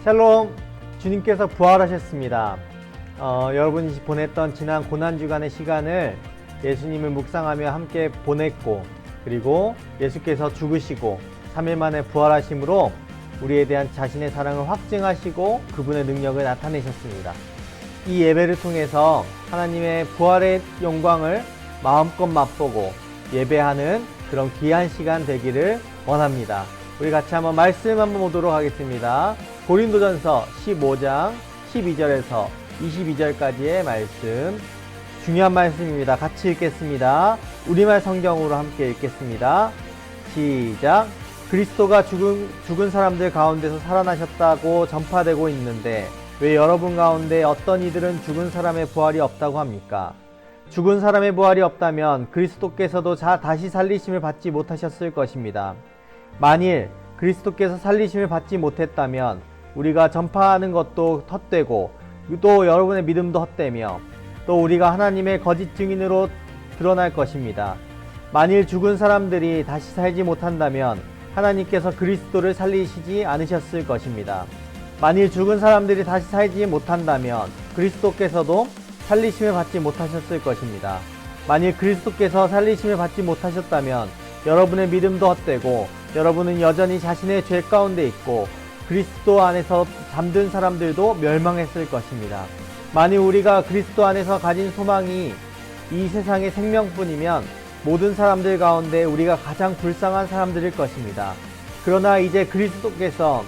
샬롬, 주님께서 부활하셨습니다. 여러분이 보냈던 지난 고난주간의 시간을 예수님을 묵상하며 함께 보냈고, 그리고 예수께서 죽으시고 3일 만에 부활하심으로 우리에 대한 자신의 사랑을 확증하시고 그분의 능력을 나타내셨습니다. 이 예배를 통해서 하나님의 부활의 영광을 마음껏 맛보고 예배하는 그런 귀한 시간 되기를 원합니다. 우리 같이 한번 말씀 한번 보도록 하겠습니다. 고린도전서 15장 12절에서 22절까지의 말씀, 중요한 말씀입니다. 같이 읽겠습니다. 우리말 성경으로 함께 읽겠습니다. 시작. 그리스도가 죽은 사람들 가운데서 살아나셨다고 전파되고 있는데 왜 여러분 가운데 어떤 이들은 죽은 사람의 부활이 없다고 합니까? 죽은 사람의 부활이 없다면 그리스도께서도 다시 살리심을 받지 못하셨을 것입니다. 만일 그리스도께서 살리심을 받지 못했다면 우리가 전파하는 것도 헛되고 또 여러분의 믿음도 헛되며 또 우리가 하나님의 거짓 증인으로 드러날 것입니다. 만일 죽은 사람들이 다시 살지 못한다면 하나님께서 그리스도를 살리시지 않으셨을 것입니다. 만일 죽은 사람들이 다시 살지 못한다면 그리스도께서도 살리심을 받지 못하셨을 것입니다. 만일 그리스도께서 살리심을 받지 못하셨다면 여러분의 믿음도 헛되고 여러분은 여전히 자신의 죄 가운데 있고 그리스도 안에서 잠든 사람들도 멸망했을 것입니다. 만일 우리가 그리스도 안에서 가진 소망이 이 세상의 생명뿐이면 모든 사람들 가운데 우리가 가장 불쌍한 사람들일 것입니다. 그러나 이제 그리스도께서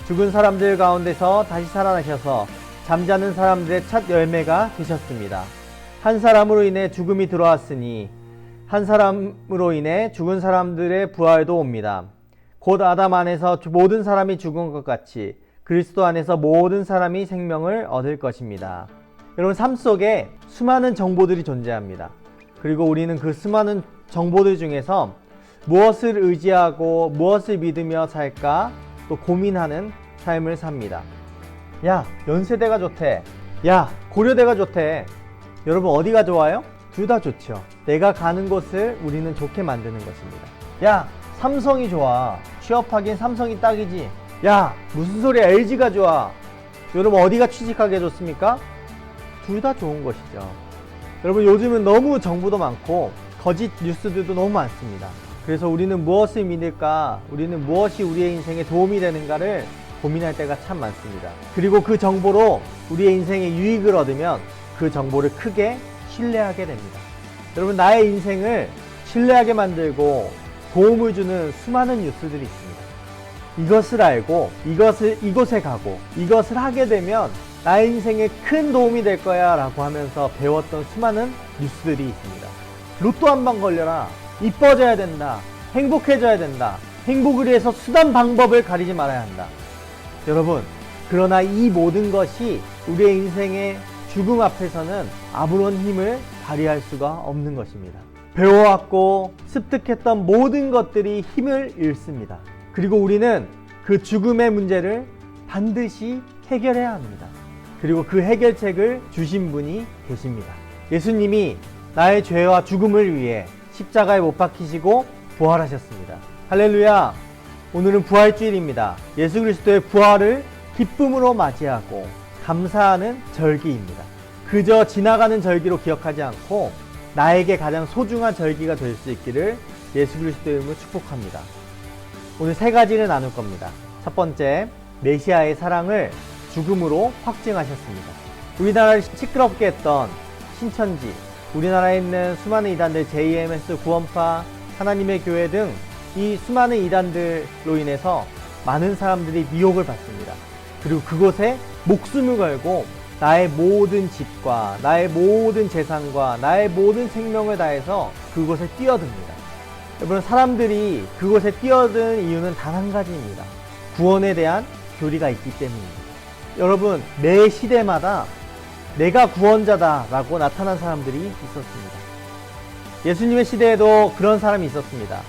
죽은 사람들 가운데서 다시 살아나셔서 잠자는 사람들의 첫 열매가 되셨습니다. 한 사람으로 인해 죽음이 들어왔으니 한 사람으로 인해 죽은 사람들의 부활도 옵니다. 곧 아담 안에서 모든 사람이 죽은 것 같이 그리스도 안에서 모든 사람이 생명을 얻을 것입니다. 여러분, 삶 속에 수많은 정보들이 존재합니다. 그리고 우리는 그 수많은 정보들 중에서 무엇을 의지하고 무엇을 믿으며 살까 또 고민하는 삶을 삽니다. 야, 연세대가 좋대. 야, 고려대가 좋대. 여러분, 어디가 좋아요? 둘 다 좋죠. 내가 가는 곳을 우리는 좋게 만드는 것입니다. 야, 삼성이 좋아. 취업하긴 삼성이 딱이지. 야, 무슨 소리야, LG가 좋아. 여러분, 어디가 취직하기 좋습니까? 둘 다 좋은 것이죠. 여러분, 요즘은 너무 정보도 많고 거짓 뉴스들도 너무 많습니다. 그래서 우리는 무엇을 믿을까? 우리는 무엇이 우리의 인생에 도움이 되는가를 고민할 때가 참 많습니다. 그리고 그 정보로 우리의 인생에 유익을 얻으면 그 정보를 크게 신뢰하게 됩니다. 여러분, 나의 인생을 신뢰하게 만들고 도움을 주는 수많은 뉴스들이 있습니다. 이것을 알고 이곳에 가고 이것을 하게 되면 나의 인생에 큰 도움이 될 거야 라고 하면서 배웠던 수많은 뉴스들이 있습니다. 로또 한 방 걸려라, 이뻐져야 된다, 행복해져야 된다, 행복을 위해서 수단 방법을 가리지 말아야 한다. 여러분, 그러나 이 모든 것이 우리의 인생의 죽음 앞에서는 아무런 힘을 발휘할 수가 없는 것입니다. 배워왔고 습득했던 모든 것들이 힘을 잃습니다. 그리고 우리는 그 죽음의 문제를 반드시 해결해야 합니다. 그리고 그 해결책을 주신 분이 계십니다. 예수님이 나의 죄와 죽음을 위해 십자가에 못 박히시고 부활하셨습니다. 할렐루야! 오늘은 부활주일입니다. 예수 그리스도의 부활을 기쁨으로 맞이하고 감사하는 절기입니다. 그저 지나가는 절기로 기억하지 않고 나에게 가장 소중한 절기가 될 수 있기를 예수 그리스도의 이름으로 축복합니다. 오늘 세 가지를 나눌 겁니다. 첫 번째, 메시아의 사랑을 죽음으로 확증하셨습니다. 우리나라를 시끄럽게 했던 신천지, 우리나라에 있는 수많은 이단들, JMS, 구원파, 하나님의 교회 등 이 수많은 이단들로 인해서 많은 사람들이 미혹을 받습니다. 그리고 그곳에 목숨을 걸고 나의 모든 집과 나의 모든 재산과 나의 모든 생명을 다해서 그곳에 뛰어듭니다. 여러분, 사람들이 그곳에 뛰어든 이유는 단 한 가지입니다. 구원에 대한 교리가 있기 때문입니다. 여러분, 매 시대마다 내가 구원자다 라고 나타난 사람들이 있었습니다. 예수님의 시대에도 그런 사람이 있었습니다.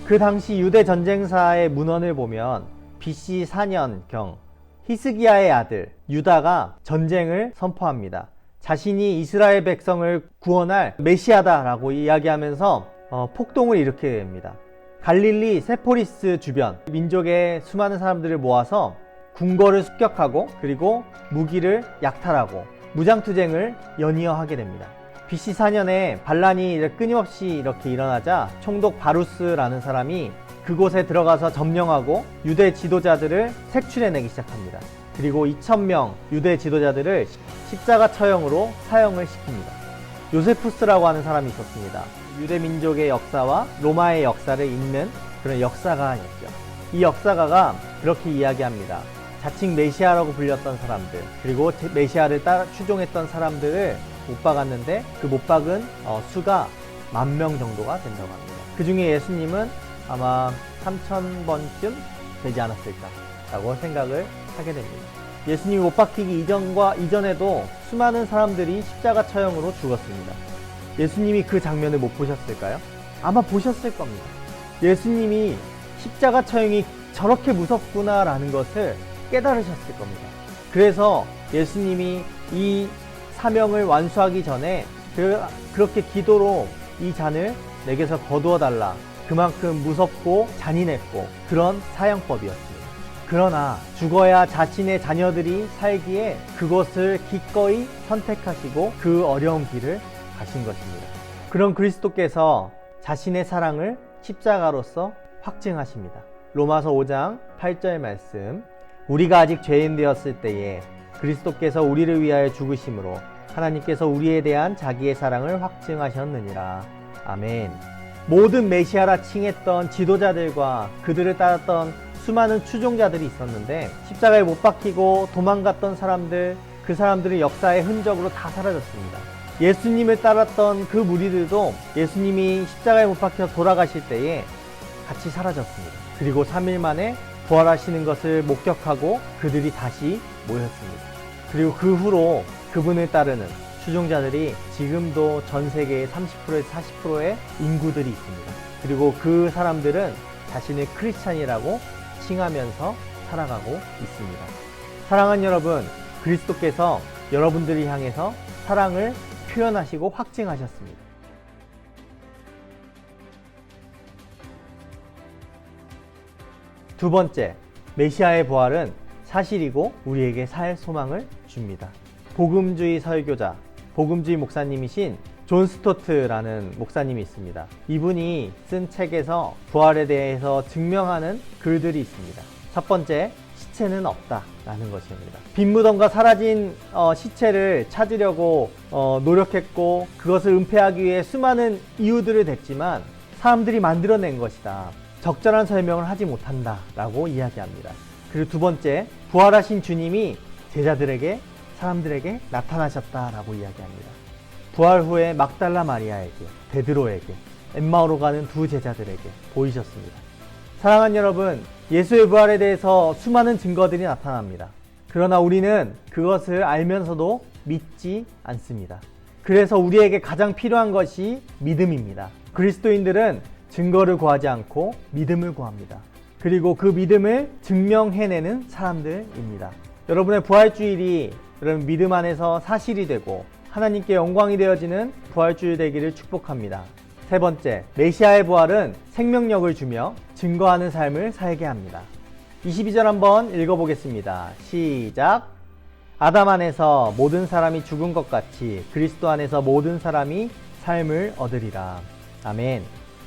그 당시 유대 전쟁사의 문헌을 보면 BC 4년경 히스기야의 아들 유다가 전쟁을 선포합니다. 자신이 이스라엘 백성을 구원할 메시아다라고 이야기하면서 폭동을 일으키게 됩니다. 갈릴리 세포리스 주변 민족의 수많은 사람들을 모아서 궁궐을 습격하고 그리고 무기를 약탈하고 무장투쟁을 연이어 하게 됩니다. BC 4년에 반란이 끊임없이 이렇게 일어나자 총독 바루스라는 사람이 그곳에 들어가서 점령하고 유대 지도자들을 색출해내기 시작합니다. 그리고 2,000명 유대 지도자들을 십자가 처형으로 사형을 시킵니다. 요세푸스라고 하는 사람이 있었습니다. 유대 민족의 역사와 로마의 역사를 잇는 그런 역사가였죠. 이 역사가가 그렇게 이야기합니다. 자칭 메시아라고 불렸던 사람들, 그리고 메시아를 추종했던 사람들을 못 박았는데 그 못 박은 수가 10,000명 정도가 된다고 합니다. 그 중에 예수님은 아마 3,000번쯤 되지 않았을까라고 생각을 하게 됩니다. 예수님이 못 박히기 이전에도 수많은 사람들이 십자가 처형으로 죽었습니다. 예수님이 그 장면을 못 보셨을까요? 아마 보셨을 겁니다. 예수님이 십자가 처형이 저렇게 무섭구나라는 것을 깨달으셨을 겁니다. 그래서 예수님이 이 사명을 완수하기 전에 그렇게 기도로 이 잔을 내게서 거두어 달라, 그만큼 무섭고 잔인했고 그런 사형법이었습니다. 그러나 죽어야 자신의 자녀들이 살기에 그것을 기꺼이 선택하시고 그 어려운 길을 가신 것입니다. 그런 그리스도께서 자신의 사랑을 십자가로서 확증하십니다. 로마서 5장 8절 말씀, 우리가 아직 죄인 되었을 때에 그리스도께서 우리를 위하여 죽으심으로 하나님께서 우리에 대한 자기의 사랑을 확증하셨느니라. 아멘. 모든 메시아라 칭했던 지도자들과 그들을 따랐던 수많은 추종자들이 있었는데 십자가에 못 박히고 도망갔던 사람들, 그 사람들의 역사의 흔적으로 다 사라졌습니다. 예수님을 따랐던 그 무리들도 예수님이 십자가에 못 박혀 돌아가실 때에 같이 사라졌습니다. 그리고 3일 만에 부활하시는 것을 목격하고 그들이 다시 모였습니다. 그리고 그 후로 그분을 따르는 추종자들이 지금도 전 세계의 30%에서 40%의 인구들이 있습니다. 그리고 그 사람들은 자신을 크리스찬이라고 칭하면서 살아가고 있습니다. 사랑하는 여러분, 그리스도께서 여러분들을 향해서 사랑을 표현하시고 확증하셨습니다. 두 번째, 메시아의 부활은 사실이고 우리에게 살 소망을 줍니다. 복음주의 설교자, 복음주의 목사님이신 존 스토트라는 목사님이 있습니다. 이분이 쓴 책에서 부활에 대해서 증명하는 글들이 있습니다. 첫 번째, 시체는 없다라는 것입니다. 빈 무덤과 사라진 시체를 찾으려고 노력했고 그것을 은폐하기 위해 수많은 이유들을 댔지만 사람들이 만들어낸 것이다. 적절한 설명을 하지 못한다라고 이야기합니다. 그리고 두 번째, 부활하신 주님이 제자들에게, 사람들에게 나타나셨다라고 이야기합니다. 부활 후에 막달라 마리아에게, 베드로에게, 엠마오로 가는 두 제자들에게 보이셨습니다. 사랑하는 여러분, 예수의 부활에 대해서 수많은 증거들이 나타납니다. 그러나 우리는 그것을 알면서도 믿지 않습니다. 그래서 우리에게 가장 필요한 것이 믿음입니다. 그리스도인들은 증거를 구하지 않고 믿음을 구합니다. 그리고 그 믿음을 증명해내는 사람들입니다. 여러분의 부활주일이 여러분 믿음 안에서 사실이 되고 하나님께 영광이 되어지는 부활주일 되기를 축복합니다. 세 번째, 메시아의 부활은 생명력을 주며 증거하는 삶을 살게 합니다. 22절 한번 읽어보겠습니다. 시작! 아담 안에서 모든 사람이 죽은 것 같이 그리스도 안에서 모든 사람이 삶을 얻으리라. 아멘.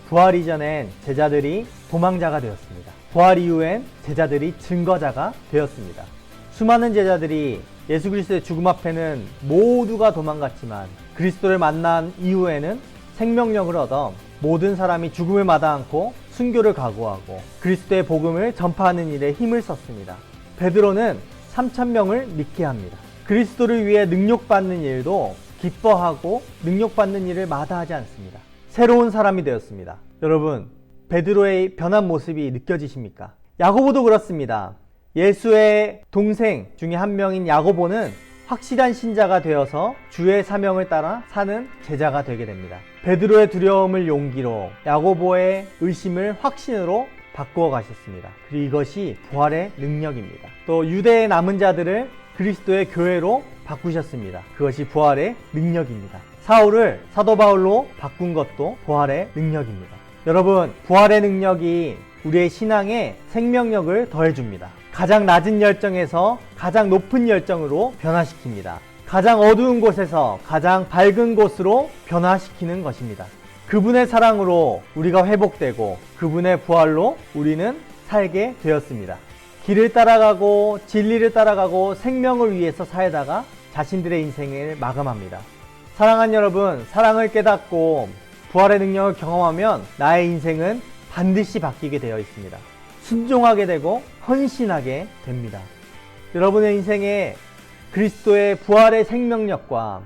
부활 이전엔 제자들이 도망자가 되었습니다. 부활 이후엔 제자들이 증거자가 되었습니다. 수많은 제자들이 예수 그리스도의 죽음 앞에는 모두가 도망갔지만 그리스도를 만난 이후에는 생명력을 얻어 모든 사람이 죽음을 마다않고 순교를 각오하고 그리스도의 복음을 전파하는 일에 힘을 썼습니다. 베드로는 3,000명을 믿게 합니다. 그리스도를 위해 능력받는 일도 기뻐하고 능력받는 일을 마다하지 않습니다. 새로운 사람이 되었습니다. 여러분, 베드로의 변한 모습이 느껴지십니까? 야고보도 그렇습니다. 예수의 동생 중에 한 명인 야고보는 확실한 신자가 되어서 주의 사명을 따라 사는 제자가 되게 됩니다. 베드로의 두려움을 용기로, 야고보의 의심을 확신으로 바꾸어 가셨습니다. 그리고 이것이 부활의 능력입니다. 또 유대의 남은 자들을 그리스도의 교회로 바꾸셨습니다. 그것이 부활의 능력입니다. 사울을 사도 바울로 바꾼 것도 부활의 능력입니다. 여러분, 부활의 능력이 우리의 신앙에 생명력을 더해줍니다. 가장 낮은 열정에서 가장 높은 열정으로 변화시킵니다. 가장 어두운 곳에서 가장 밝은 곳으로 변화시키는 것입니다. 그분의 사랑으로 우리가 회복되고 그분의 부활로 우리는 살게 되었습니다. 길을 따라가고 진리를 따라가고 생명을 위해서 살다가 자신들의 인생을 마감합니다. 사랑하는 여러분, 사랑을 깨닫고 부활의 능력을 경험하면 나의 인생은 반드시 바뀌게 되어 있습니다. 순종하게 되고 헌신하게 됩니다. 여러분의 인생에 그리스도의 부활의 생명력과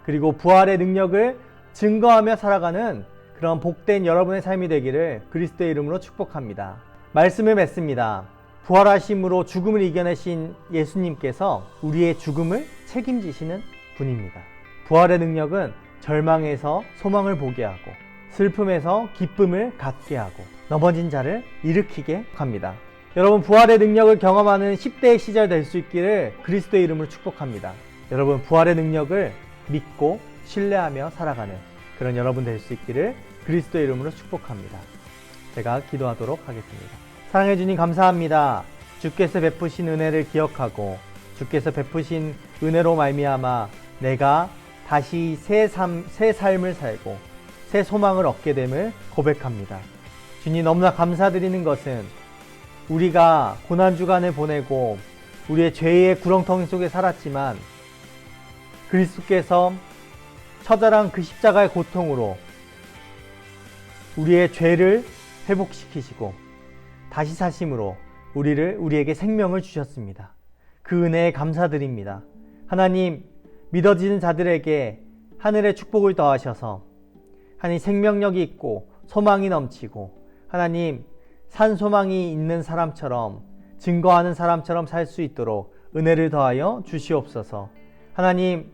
그리고 부활의 능력을 증거하며 살아가는 그런 복된 여러분의 삶이 되기를 그리스도의 이름으로 축복합니다. 말씀을 맺습니다. 부활하심으로 죽음을 이겨내신 예수님께서 우리의 죽음을 책임지시는 분입니다. 부활의 능력은 절망에서 소망을 보게 하고 슬픔에서 기쁨을 갖게 하고 넘어진 자를 일으키게 합니다. 여러분, 부활의 능력을 경험하는 10대의 시절 될 수 있기를 그리스도의 이름으로 축복합니다. 여러분, 부활의 능력을 믿고 신뢰하며 살아가는 그런 여러분 될 수 있기를 그리스도의 이름으로 축복합니다. 제가 기도하도록 하겠습니다. 사랑해 주님 감사합니다. 주께서 베푸신 은혜를 기억하고 주께서 베푸신 은혜로 말미암아 내가 다시 새 삶을 살고 새 소망을 얻게 됨을 고백합니다. 주님, 너무나 감사드리는 것은 우리가 고난주간을 보내고 우리의 죄의 구렁텅이 속에 살았지만 그리스도께서 처절한 그 십자가의 고통으로 우리의 죄를 회복시키시고 다시 사심으로 우리에게 생명을 주셨습니다. 그 은혜에 감사드립니다. 하나님, 믿어지는 자들에게 하늘의 축복을 더하셔서 하나님 생명력이 있고 소망이 넘치고 하나님 산소망이 있는 사람처럼 증거하는 사람처럼 살 수 있도록 은혜를 더하여 주시옵소서. 하나님,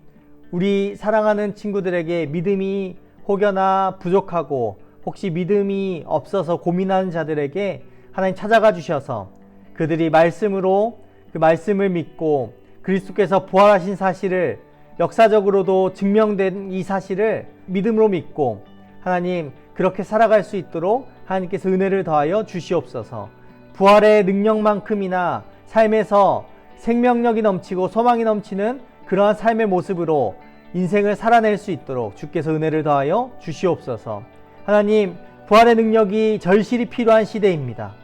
우리 사랑하는 친구들에게 믿음이 혹여나 부족하고 혹시 믿음이 없어서 고민하는 자들에게 하나님 찾아가 주셔서 그들이 말씀으로 그 말씀을 믿고 그리스도께서 부활하신 사실을 역사적으로도 증명된 이 사실을 믿음으로 믿고 하나님 그렇게 살아갈 수 있도록 하나님께서 은혜를 더하여 주시옵소서. 부활의 능력만큼이나 삶에서 생명력이 넘치고 소망이 넘치는 그러한 삶의 모습으로 인생을 살아낼 수 있도록 주께서 은혜를 더하여 주시옵소서. 하나님, 부활의 능력이 절실히 필요한 시대입니다.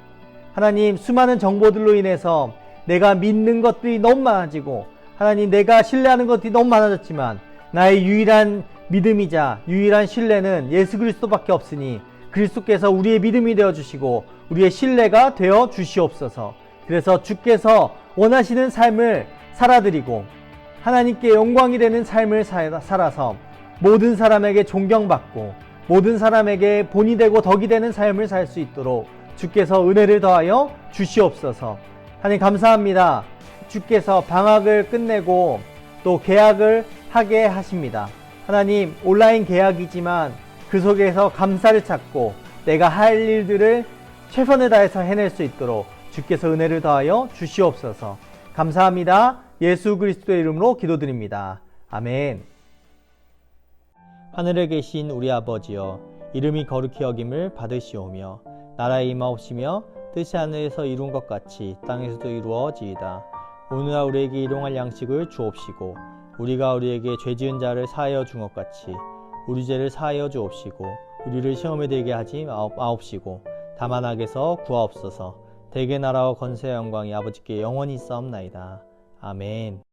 하나님, 수많은 정보들로 인해서 내가 믿는 것들이 너무 많아지고 하나님, 내가 신뢰하는 것들이 너무 많아졌지만 나의 유일한 믿음이자 유일한 신뢰는 예수 그리스도밖에 없으니 그리스도께서 우리의 믿음이 되어주시고 우리의 신뢰가 되어 주시옵소서. 그래서 주께서 원하시는 삶을 살아드리고 하나님께 영광이 되는 삶을 살아서 모든 사람에게 존경받고 모든 사람에게 본이 되고 덕이 되는 삶을 살 수 있도록 주께서 은혜를 더하여 주시옵소서. 하나님 감사합니다. 주께서 방학을 끝내고 또 개학을 하게 하십니다. 하나님, 온라인 개학이지만 그 속에서 감사를 찾고 내가 할 일들을 최선을 다해서 해낼 수 있도록 주께서 은혜를 더하여 주시옵소서. 감사합니다. 예수 그리스도의 이름으로 기도드립니다. 아멘. 하늘에 계신 우리 아버지여, 이름이 거룩히 여김을 받으시오며 나라에 임하옵시며 뜻이 하늘에서 이룬 것 같이 땅에서도 이루어지이다. 오늘날 우리에게 일용할 양식을 주옵시고 우리가 우리에게 죄지은 자를 사하여 준 것 같이 우리 죄를 사하여 주옵시고 우리를 시험에 들게 하지 마옵시고 다만 악에서 구하옵소서. 대개 나라와 권세와 영광이 아버지께 영원히 있사옵나이다. 아멘.